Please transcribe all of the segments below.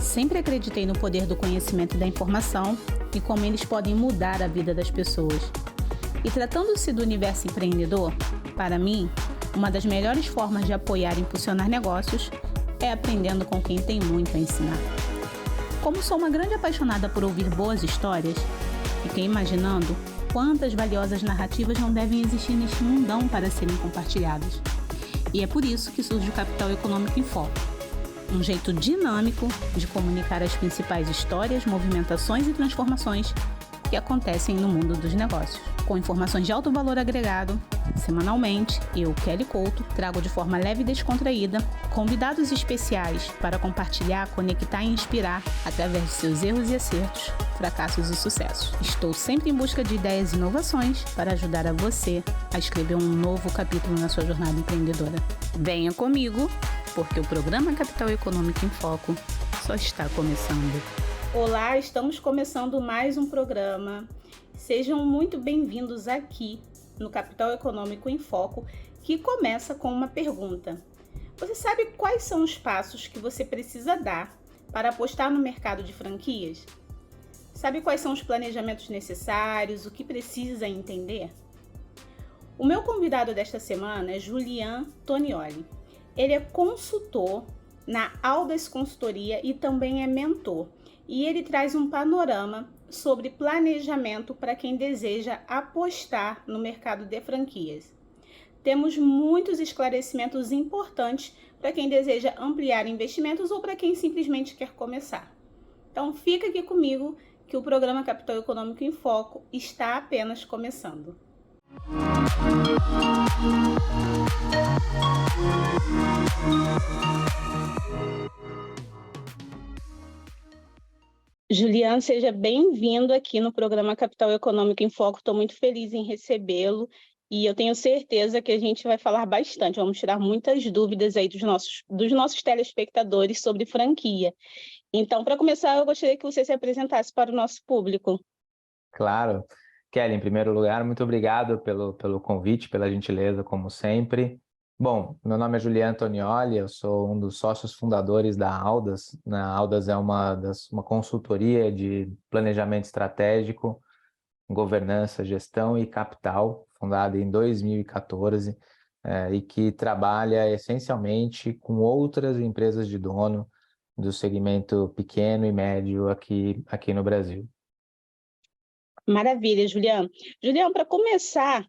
Sempre acreditei no poder do conhecimento e da informação e como eles podem mudar a vida das pessoas. E tratando-se do universo empreendedor, para mim, uma das melhores formas de apoiar e impulsionar negócios é aprendendo com quem tem muito a ensinar. Como sou uma grande apaixonada por ouvir boas histórias, fiquei imaginando quantas valiosas narrativas não devem existir neste mundão para serem compartilhadas. E é por isso que surge o Capital Econômico em Foco, um jeito dinâmico de comunicar as principais histórias, movimentações e transformações que acontecem no mundo dos negócios. Com informações de alto valor agregado, semanalmente, eu, Kelly Couto, trago de forma leve e descontraída convidados especiais para compartilhar, conectar e inspirar através de seus erros e acertos, fracassos e sucessos. Estou sempre em busca de ideias e inovações para ajudar a você a escrever um novo capítulo na sua jornada empreendedora. Venha comigo, porque o programa Capital Econômico em Foco só está começando. Olá, estamos começando mais um programa. Sejam muito bem-vindos aqui no Capital Econômico em Foco, que começa com uma pergunta. Você sabe quais são os passos que você precisa dar para apostar no mercado de franquias? Sabe quais são os planejamentos necessários, o que precisa entender? O meu convidado desta semana é Julian Tonioli. Ele é consultor na Aldas Consultoria e também é mentor. E ele traz um panorama sobre planejamento para quem deseja apostar no mercado de franquias. Temos muitos esclarecimentos importantes para quem deseja ampliar investimentos ou para quem simplesmente quer começar. Então fica aqui comigo que o programa Capital Econômico em Foco está apenas começando. Julian, seja bem-vindo aqui no programa Capital Econômico em Foco. Estou muito feliz em recebê-lo e eu tenho certeza que a gente vai falar bastante. Vamos tirar muitas dúvidas aí dos nossos telespectadores sobre franquia. Então, para começar, eu gostaria que você se apresentasse para o nosso público. Claro. Kelly, em primeiro lugar, muito obrigado pelo convite, pela gentileza, como sempre. Bom, meu nome é Julian Tonioli, eu sou um dos sócios fundadores da Aldas. A Aldas é uma consultoria de planejamento estratégico, governança, gestão e capital, fundada em 2014, e que trabalha essencialmente com outras empresas de dono do segmento pequeno e médio aqui no Brasil. Maravilha, Julian. Julian, para começar,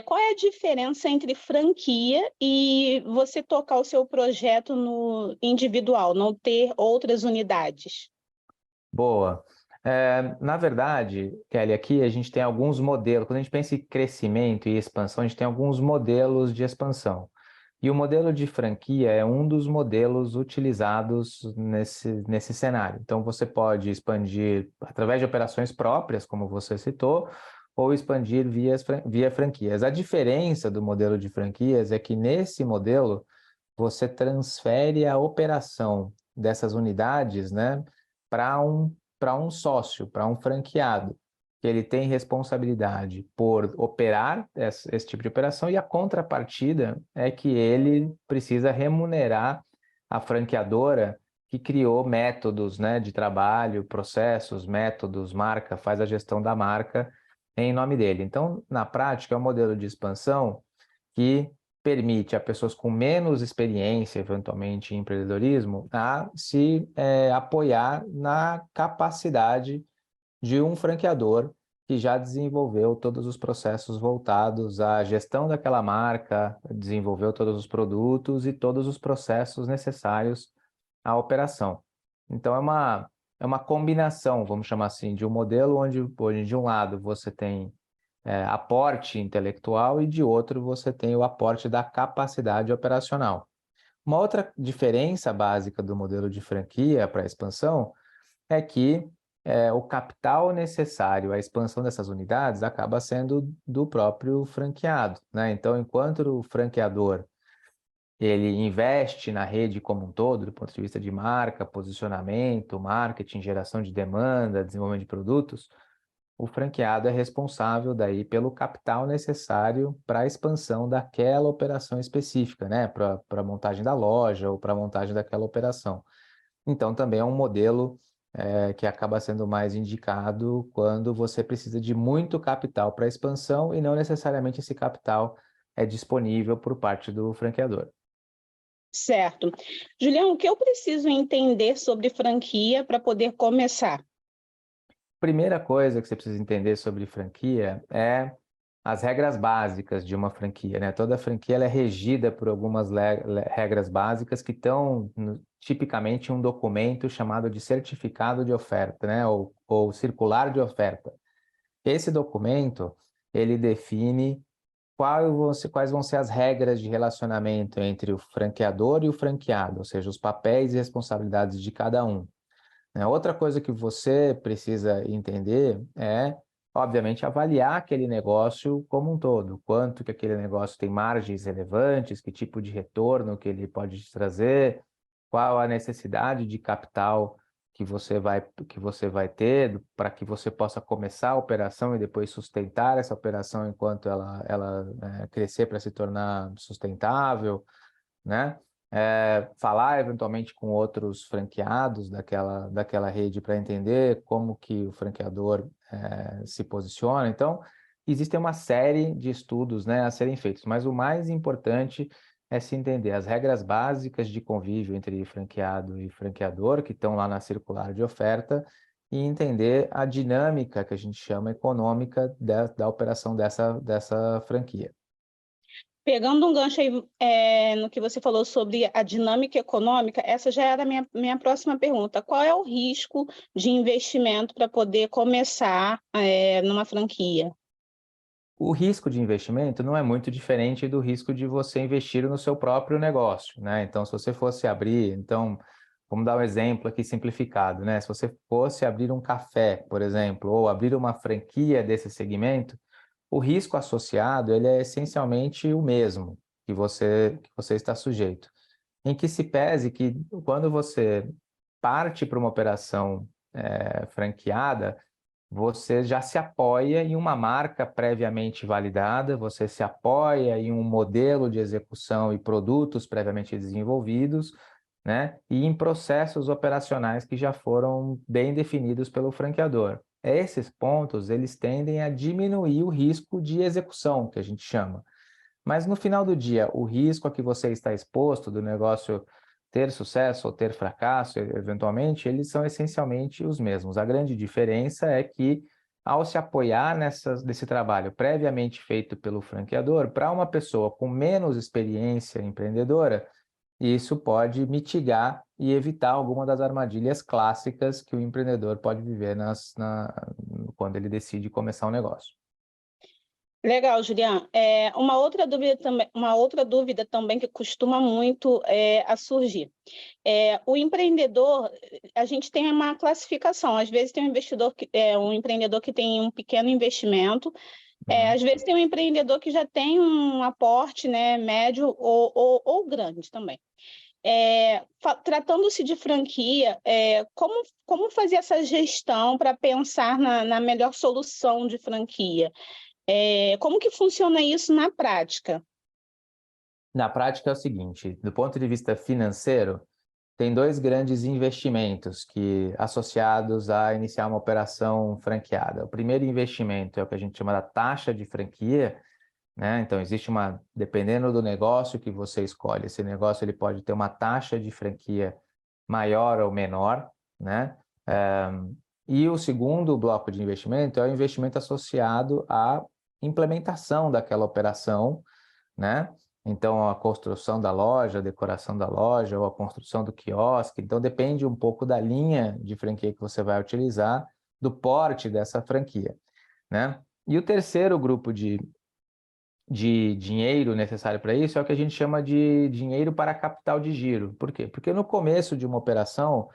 qual é a diferença entre franquia e você tocar o seu projeto no individual, não ter outras unidades? Boa. Na verdade, Kelly, aqui a gente tem alguns modelos. Quando a gente pensa em crescimento e expansão, a gente tem alguns modelos de expansão. E o modelo de franquia é um dos modelos utilizados nesse cenário. Então, você pode expandir através de operações próprias, como você citou, ou expandir via franquias. A diferença do modelo de franquias é que nesse modelo você transfere a operação dessas unidades, né, para um sócio, para um franqueado, que ele tem responsabilidade por operar esse tipo de operação e a contrapartida é que ele precisa remunerar a franqueadora que criou métodos, né, de trabalho, processos, métodos, marca, faz a gestão da marca em nome dele. Então, na prática, é um modelo de expansão que permite a pessoas com menos experiência, eventualmente, em empreendedorismo, a se apoiar na capacidade de um franqueador que já desenvolveu todos os processos voltados à gestão daquela marca, desenvolveu todos os produtos e todos os processos necessários à operação. Então, é uma combinação, vamos chamar assim, de um modelo onde de um lado você tem aporte intelectual e de outro você tem o aporte da capacidade operacional. Uma outra diferença básica do modelo de franquia para a expansão é que o capital necessário à expansão dessas unidades acaba sendo do próprio franqueado, né? Então, enquanto o franqueador ele investe na rede como um todo, do ponto de vista de marca, posicionamento, marketing, geração de demanda, desenvolvimento de produtos, o franqueado é responsável daí pelo capital necessário para a expansão daquela operação específica, né? Para a montagem da loja ou para a montagem daquela operação. Então, também é um modelo que acaba sendo mais indicado quando você precisa de muito capital para expansão e não necessariamente esse capital é disponível por parte do franqueador. Certo. Julião, o que eu preciso entender sobre franquia para poder começar? Primeira coisa que você precisa entender sobre franquia é as regras básicas de uma franquia, né? Toda franquia ela é regida por algumas regras básicas que estão tipicamente em um documento chamado de certificado de oferta, né? Ou circular de oferta. Esse documento ele define quais vão ser as regras de relacionamento entre o franqueador e o franqueado, ou seja, os papéis e responsabilidades de cada um, né? Outra coisa que você precisa entender é, obviamente, avaliar aquele negócio como um todo. Quanto que aquele negócio tem margens relevantes, que tipo de retorno que ele pode te trazer, qual a necessidade de capital que você vai ter para que você possa começar a operação e depois sustentar essa operação enquanto ela crescer para se tornar sustentável, né? Falar eventualmente com outros franqueados daquela rede para entender como que o franqueador se posiciona. Então, existem uma série de estudos, né, a serem feitos, mas o mais importante é se entender as regras básicas de convívio entre franqueado e franqueador, que estão lá na circular de oferta, e entender a dinâmica que a gente chama econômica da operação dessa franquia. Pegando um gancho aí, no que você falou sobre a dinâmica econômica, essa já era a minha próxima pergunta. Qual é o risco de investimento para poder começar, numa franquia? O risco de investimento não é muito diferente do risco de você investir no seu próprio negócio, né? Então, se você fosse abrir, então, vamos dar um exemplo aqui simplificado, né? Se você fosse abrir um café, por exemplo, ou abrir uma franquia desse segmento, o risco associado, ele é essencialmente o mesmo que você está sujeito. Em que se pese que quando você parte para uma operação franqueada, você já se apoia em uma marca previamente validada, você se apoia em um modelo de execução e produtos previamente desenvolvidos, né? E em processos operacionais que já foram bem definidos pelo franqueador. Esses pontos, eles tendem a diminuir o risco de execução, que a gente chama. Mas no final do dia, o risco a que você está exposto do negócio ter sucesso ou ter fracasso, eventualmente, eles são essencialmente os mesmos. A grande diferença é que, ao se apoiar nesse trabalho previamente feito pelo franqueador, para uma pessoa com menos experiência empreendedora, isso pode mitigar e evitar alguma das armadilhas clássicas que o empreendedor pode viver quando ele decide começar um negócio. Legal, Juliana. Uma outra dúvida também que costuma muito a surgir. O empreendedor, a gente tem uma classificação. Às vezes tem um empreendedor que tem um pequeno investimento. Uhum. Às vezes tem um empreendedor que já tem um aporte, né, médio ou grande também. Tratando-se de franquia, como fazer essa gestão para pensar na melhor solução de franquia? Como que funciona isso na prática? Na prática é o seguinte, do ponto de vista financeiro, tem dois grandes investimentos associados a iniciar uma operação franqueada. O primeiro investimento é o que a gente chama da taxa de franquia, né? Então dependendo do negócio que você escolhe, esse negócio ele pode ter uma taxa de franquia maior ou menor, né? E o segundo bloco de investimento é o investimento associado à implementação daquela operação, né? Então, a construção da loja, a decoração da loja ou a construção do quiosque. Então, depende um pouco da linha de franquia que você vai utilizar, do porte dessa franquia, né? E o terceiro grupo de dinheiro necessário para isso é o que a gente chama de dinheiro para capital de giro. Por quê? Porque no começo de uma operação,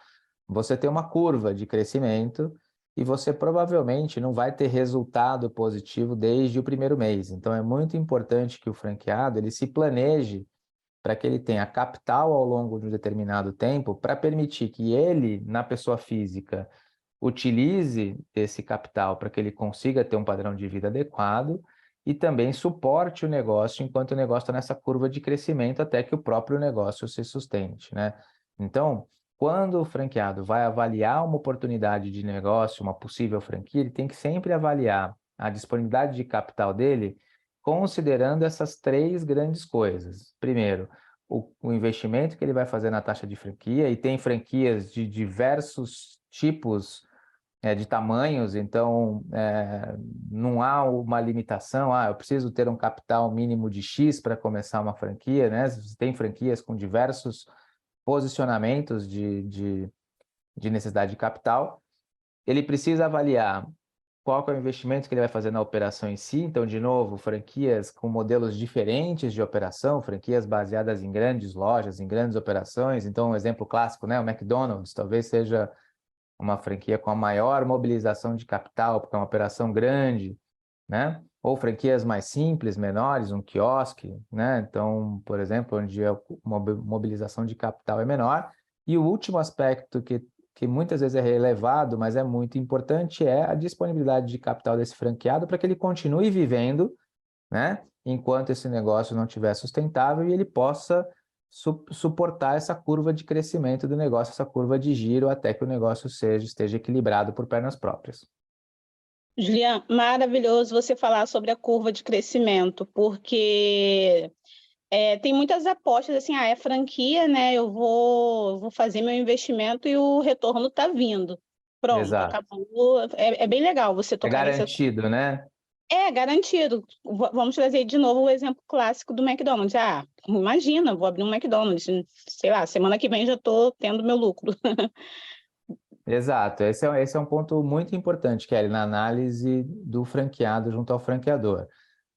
você tem uma curva de crescimento e você provavelmente não vai ter resultado positivo desde o primeiro mês. Então, é muito importante que o franqueado ele se planeje para que ele tenha capital ao longo de um determinado tempo para permitir que ele, na pessoa física, utilize esse capital para que ele consiga ter um padrão de vida adequado e também suporte o negócio enquanto o negócio está nessa curva de crescimento até que o próprio negócio se sustente, né? Então, quando o franqueado vai avaliar uma oportunidade de negócio, uma possível franquia, ele tem que sempre avaliar a disponibilidade de capital dele, considerando essas três grandes coisas. Primeiro, o investimento que ele vai fazer na taxa de franquia, e tem franquias de diversos tipos, de tamanhos, então não há uma limitação, eu preciso ter um capital mínimo de X para começar uma franquia, né? Você tem franquias com diversos posicionamentos de necessidade de capital. Ele precisa avaliar qual que é o investimento que ele vai fazer na operação em si. Então, de novo, franquias com modelos diferentes de operação, franquias baseadas em grandes lojas, em grandes operações. Então, um exemplo clássico, né? O McDonald's talvez seja uma franquia com a maior mobilização de capital, porque é uma operação grande, né? Ou franquias mais simples, menores, um quiosque, né? Então, por exemplo, onde a mobilização de capital é menor. E o último aspecto que muitas vezes é relevado, mas é muito importante, é a disponibilidade de capital desse franqueado para que ele continue vivendo, né? Enquanto esse negócio não estiver sustentável e ele possa suportar essa curva de crescimento do negócio, essa curva de giro, até que o negócio esteja equilibrado por pernas próprias. Julian, maravilhoso você falar sobre a curva de crescimento, porque tem muitas apostas assim, é franquia, né? Eu vou fazer meu investimento e o retorno está vindo. Pronto, Exato. acabou. É bem legal você É tocar nesse assunto. garantido, né? É garantido. Vamos trazer de novo o exemplo clássico do McDonald's. Imagina, vou abrir um McDonald's, sei lá, semana que vem já estou tendo meu lucro. Exato. Esse é um ponto muito importante, Kelly, na análise do franqueado junto ao franqueador,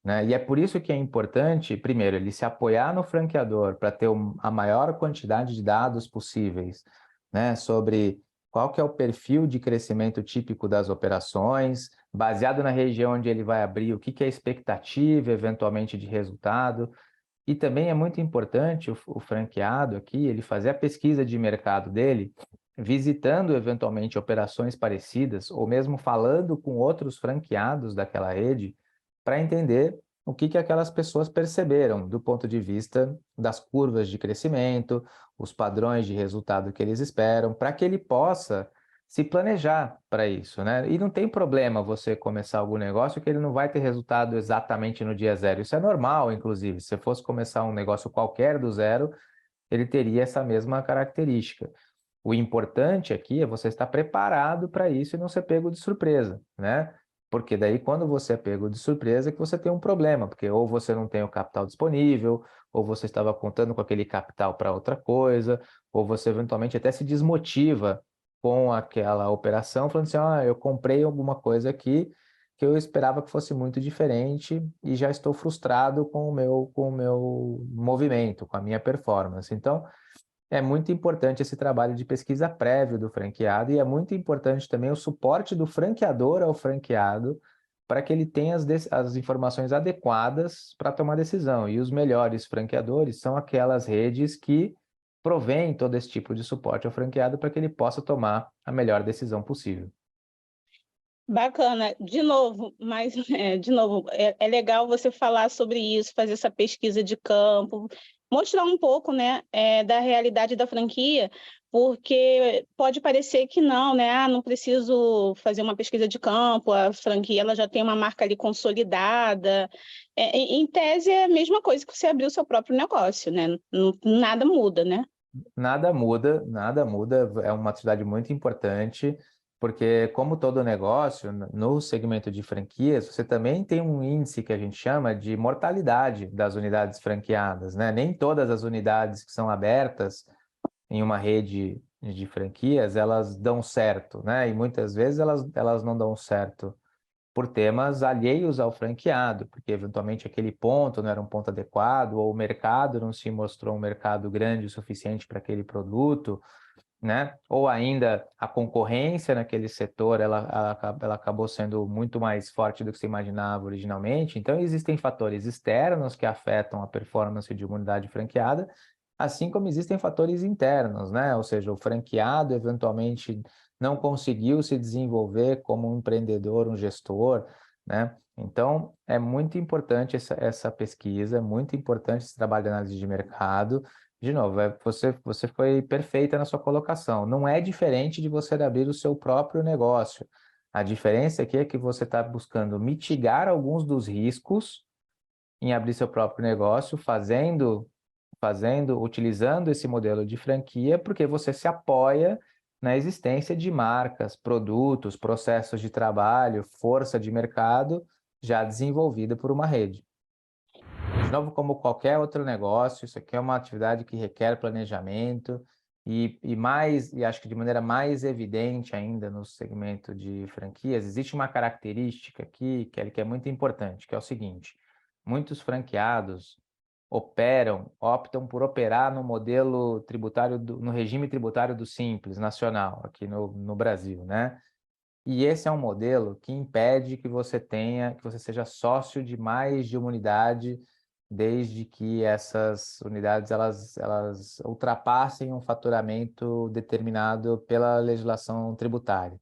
né? E é por isso que é importante, primeiro, ele se apoiar no franqueador para ter a maior quantidade de dados possíveis, né? Sobre qual que é o perfil de crescimento típico das operações, baseado na região onde ele vai abrir, o que que é a expectativa, eventualmente, de resultado. E também é muito importante o franqueado aqui, ele fazer a pesquisa de mercado dele, visitando eventualmente operações parecidas, ou mesmo falando com outros franqueados daquela rede, para entender o que que aquelas pessoas perceberam do ponto de vista das curvas de crescimento, os padrões de resultado que eles esperam, para que ele possa se planejar para isso, né? E não tem problema você começar algum negócio que ele não vai ter resultado exatamente no dia zero. Isso é normal, inclusive. Se você fosse começar um negócio qualquer do zero, ele teria essa mesma característica. O importante aqui é você estar preparado para isso e não ser pego de surpresa, né? Porque daí, quando você é pego de surpresa, é que você tem um problema, porque ou você não tem o capital disponível, ou você estava contando com aquele capital para outra coisa, ou você eventualmente até se desmotiva com aquela operação, falando assim, eu comprei alguma coisa aqui que eu esperava que fosse muito diferente e já estou frustrado com o meu movimento, com a minha performance. Então, é muito importante esse trabalho de pesquisa prévio do franqueado e é muito importante também o suporte do franqueador ao franqueado para que ele tenha as informações adequadas para tomar decisão. E os melhores franqueadores são aquelas redes que provém todo esse tipo de suporte ao franqueado para que ele possa tomar a melhor decisão possível. Bacana. De novo, mas de novo, é legal você falar sobre isso, fazer essa pesquisa de campo, mostrar um pouco, né, da realidade da franquia, porque pode parecer que não, né? Não preciso fazer uma pesquisa de campo, a franquia ela já tem uma marca ali consolidada. Em tese é a mesma coisa que você abrir o seu próprio negócio, né? Nada muda, né? Nada muda, nada muda, é uma atividade muito importante, porque como todo negócio, no segmento de franquias, você também tem um índice que a gente chama de mortalidade das unidades franqueadas, né? Nem todas as unidades que são abertas em uma rede de franquias, elas dão certo, né? E muitas vezes elas não dão certo por temas alheios ao franqueado, porque eventualmente aquele ponto não era um ponto adequado, ou o mercado não se mostrou um mercado grande o suficiente para aquele produto, né? Ou ainda a concorrência naquele setor, ela acabou sendo muito mais forte do que se imaginava originalmente. Então, existem fatores externos que afetam a performance de uma unidade franqueada, assim como existem fatores internos, né? Ou seja, o franqueado eventualmente não conseguiu se desenvolver como um empreendedor, um gestor, né? Então, é muito importante essa pesquisa, é muito importante esse trabalho de análise de mercado, De novo, você foi perfeita na sua colocação. Não é diferente de você abrir o seu próprio negócio. A diferença aqui é que você está buscando mitigar alguns dos riscos em abrir seu próprio negócio, utilizando esse modelo de franquia, porque você se apoia na existência de marcas, produtos, processos de trabalho, força de mercado já desenvolvida por uma rede. De novo, como qualquer outro negócio, isso aqui é uma atividade que requer planejamento e acho que de maneira mais evidente ainda no segmento de franquias, existe uma característica aqui, que é muito importante, que é o seguinte: muitos franqueados optam por operar no modelo tributário, no regime tributário do Simples Nacional, aqui no Brasil, né? E esse é um modelo que impede que você seja sócio de mais de uma unidade, desde que essas unidades elas ultrapassem um faturamento determinado pela legislação tributária.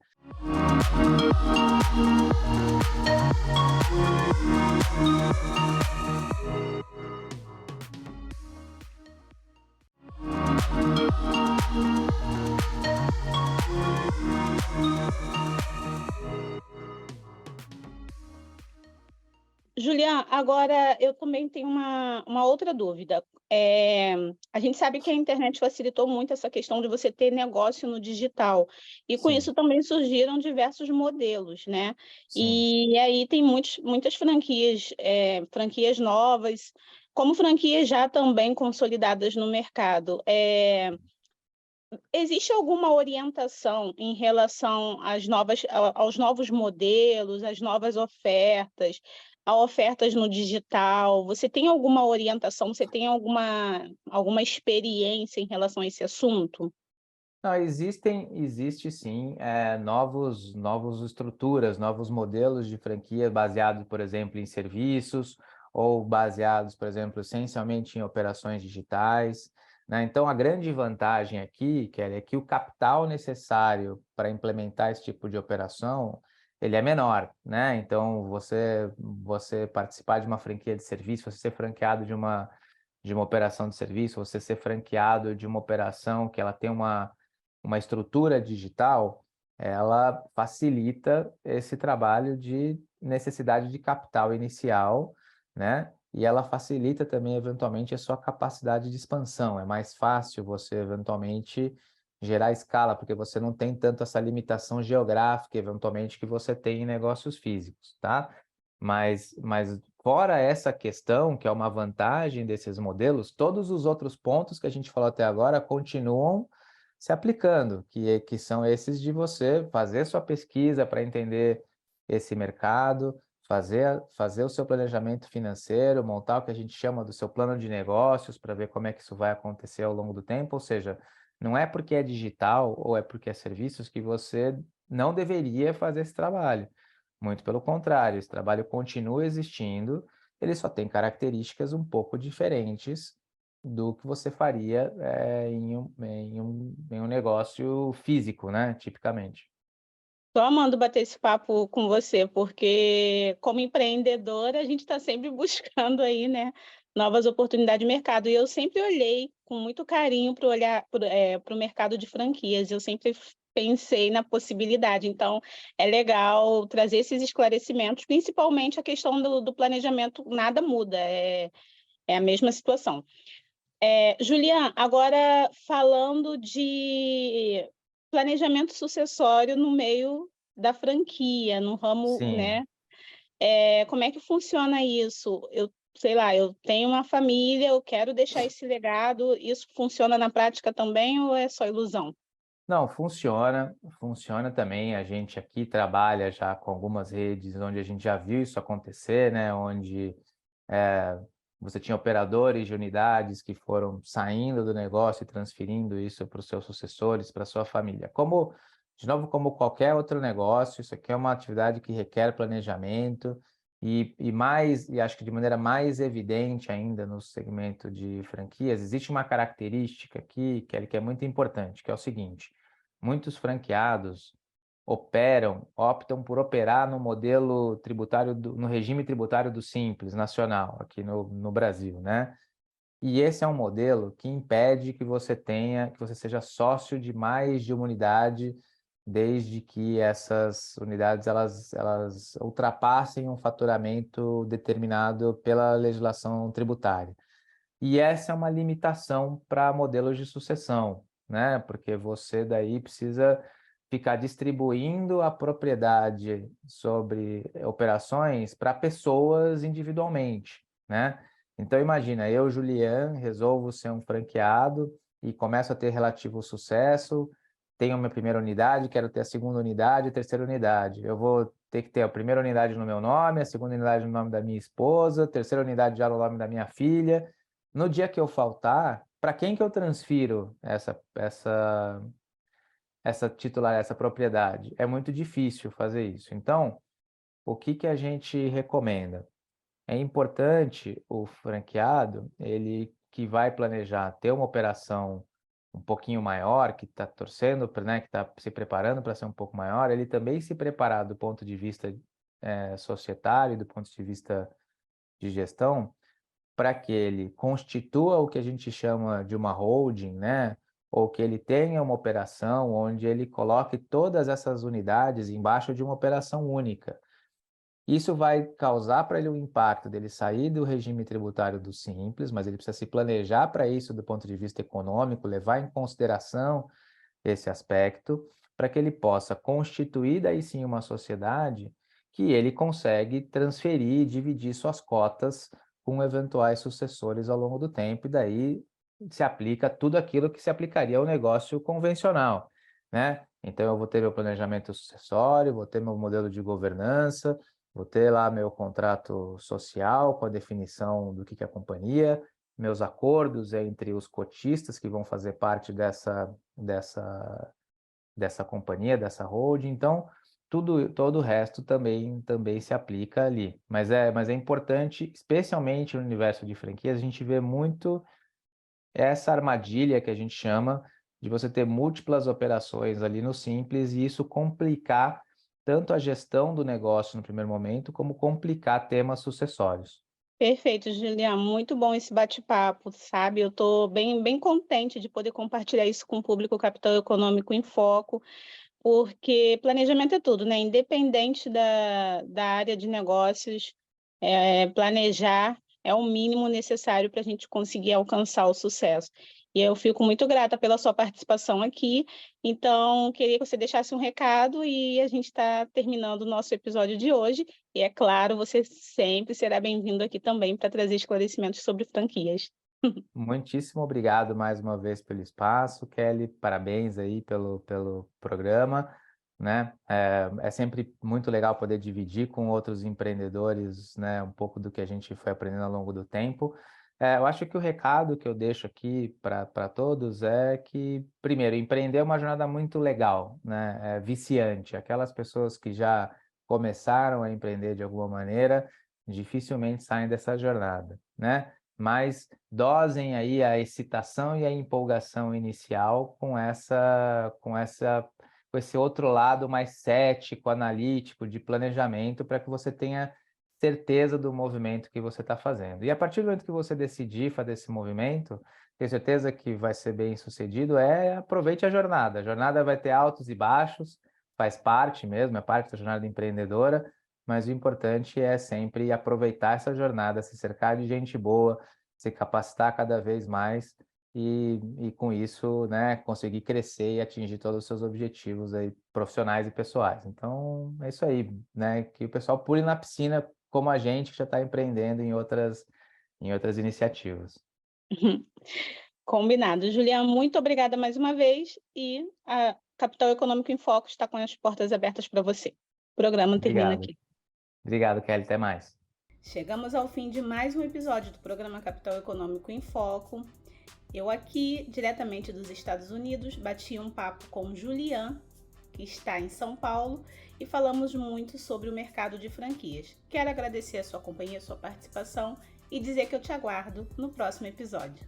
Julian, agora eu também tenho uma outra dúvida. A gente sabe que a internet facilitou muito essa questão de você ter negócio no digital, e com Sim, isso também surgiram diversos modelos, né? sim. E aí tem muitas franquias, franquias novas, como franquias já também consolidadas no mercado. Existe alguma orientação em relação aos novos modelos, às novas ofertas, a ofertas no digital? Você tem alguma orientação, você tem alguma experiência em relação a esse assunto? Não, existe sim, novos estruturas, novos modelos de franquia baseados, por exemplo, em serviços ou baseados, por exemplo, essencialmente em operações digitais, né? Então, a grande vantagem aqui, Kelly, é que o capital necessário para implementar esse tipo de operação, ele é menor, né? Então, você participar de uma franquia de serviço, você ser franqueado de uma operação de serviço, você ser franqueado de uma operação que ela tem uma estrutura digital, ela facilita esse trabalho de necessidade de capital inicial, né? E ela facilita também, eventualmente, a sua capacidade de expansão. É mais fácil você, eventualmente, gerar escala, porque você não tem tanto essa limitação geográfica, eventualmente, que você tem em negócios físicos, tá? Mas fora essa questão, que é uma vantagem desses modelos, todos os outros pontos que a gente falou até agora continuam se aplicando, que são esses de você fazer sua pesquisa para entender esse mercado, fazer o seu planejamento financeiro, montar o que a gente chama do seu plano de negócios para ver como é que isso vai acontecer ao longo do tempo. Ou seja, não é porque é digital ou é porque é serviços que você não deveria fazer esse trabalho. Muito pelo contrário, esse trabalho continua existindo, ele só tem características um pouco diferentes do que você faria em um negócio físico, né? Tipicamente. Tô amando bater esse papo com você, porque como empreendedora, a gente está sempre buscando aí, né, novas oportunidades de mercado. E eu sempre olhei com muito carinho para o mercado de franquias. Eu sempre pensei na possibilidade. Então, é legal trazer esses esclarecimentos, principalmente a questão do planejamento, nada muda, é a mesma situação. Julian, agora falando de planejamento sucessório no meio da franquia, no ramo, Sim. né? Como é que funciona isso? Eu sei lá, eu tenho uma família, eu quero deixar esse legado. Isso funciona na prática também ou é só ilusão? Não, funciona também. A gente aqui trabalha já com algumas redes onde a gente já viu isso acontecer, né? Onde é, você tinha operadores de unidades que foram saindo do negócio e transferindo isso para os seus sucessores, para a sua família. De novo, como qualquer outro negócio, isso aqui é uma atividade que requer planejamento e acho que de maneira mais evidente ainda no segmento de franquias, existe uma característica aqui, que é muito importante, que é o seguinte: muitos franqueados optam por operar no modelo tributário, no regime tributário do Simples Nacional, aqui no Brasil, né? E esse é um modelo que impede que você seja sócio de mais de uma unidade, desde que essas unidades elas ultrapassem um faturamento determinado pela legislação tributária. E essa é uma limitação para modelos de sucessão, né? Porque você daí precisa ficar distribuindo a propriedade sobre operações para pessoas individualmente, né? Então imagina, eu, Julian, resolvo ser um franqueado e começo a ter relativo sucesso, tenho minha primeira unidade, quero ter a segunda unidade, a terceira unidade. Eu vou ter que ter a primeira unidade no meu nome, a segunda unidade no nome da minha esposa, a terceira unidade já no nome da minha filha. No dia que eu faltar, para quem que eu transfiro essa titular, essa propriedade? É muito difícil fazer isso. Então, o que que a gente recomenda? É importante o franqueado, ele que vai planejar ter uma operação um pouquinho maior, que está torcendo, né, que está se preparando para ser um pouco maior, ele também se preparar do ponto de vista societário, do ponto de vista de gestão, para que ele constitua o que a gente chama de uma holding, né? Ou que ele tenha uma operação onde ele coloque todas essas unidades embaixo de uma operação única. Isso vai causar para ele o impacto dele sair do regime tributário do Simples, mas ele precisa se planejar para isso do ponto de vista econômico, levar em consideração esse aspecto, para que ele possa constituir daí sim uma sociedade que ele consegue transferir e dividir suas cotas com eventuais sucessores ao longo do tempo, e daí se aplica tudo aquilo que se aplicaria ao negócio convencional, né? Então eu vou ter meu planejamento sucessório, vou ter meu modelo de governança, vou ter lá meu contrato social com a definição do que é a companhia, meus acordos entre os cotistas que vão fazer parte dessa companhia, dessa holding. Então, todo o resto também se aplica ali. Mas é importante, especialmente no universo de franquias, a gente vê muito essa armadilha que a gente chama de você ter múltiplas operações ali no Simples e isso complicar tanto a gestão do negócio no primeiro momento, como complicar temas sucessórios. Perfeito, Juliana. Muito bom esse bate-papo, sabe? Eu estou bem contente de poder compartilhar isso com o público Capital Econômico em Foco, porque planejamento é tudo, né? Independente da área de negócios, planejar é o mínimo necessário para a gente conseguir alcançar o sucesso. E eu fico muito grata pela sua participação aqui. Então, queria que você deixasse um recado e a gente está terminando o nosso episódio de hoje. E é claro, você sempre será bem-vindo aqui também para trazer esclarecimentos sobre franquias. Muitíssimo obrigado mais uma vez pelo espaço, Kelly. Parabéns aí pelo programa, né? É sempre muito legal poder dividir com outros empreendedores, né, um pouco do que a gente foi aprendendo ao longo do tempo. Eu acho que o recado que eu deixo aqui para todos é que, primeiro, empreender é uma jornada muito legal, né? É viciante. Aquelas pessoas que já começaram a empreender de alguma maneira, dificilmente saem dessa jornada, né? Mas dosem aí a excitação e a empolgação inicial com esse outro lado mais cético, analítico, de planejamento, para que você tenha certeza do movimento que você está fazendo. E a partir do momento que você decidir fazer esse movimento, ter certeza que vai ser bem sucedido, aproveite a jornada. A jornada vai ter altos e baixos, faz parte mesmo, é parte da jornada empreendedora, mas o importante é sempre aproveitar essa jornada, se cercar de gente boa, se capacitar cada vez mais e com isso, né, conseguir crescer e atingir todos os seus objetivos aí, profissionais e pessoais. Então, é isso aí, né, que o pessoal pule na piscina como a gente que já está empreendendo em outras iniciativas. Combinado. Juliana, muito obrigada mais uma vez e a Capital Econômico em Foco está com as portas abertas para você. O programa termina Obrigado. aqui. Obrigado, Kelly. Até mais. Chegamos ao fim de mais um episódio do programa Capital Econômico em Foco. Eu aqui, diretamente dos Estados Unidos, bati um papo com Julian, que está em São Paulo, e falamos muito sobre o mercado de franquias. Quero agradecer a sua companhia, a sua participação e dizer que eu te aguardo no próximo episódio.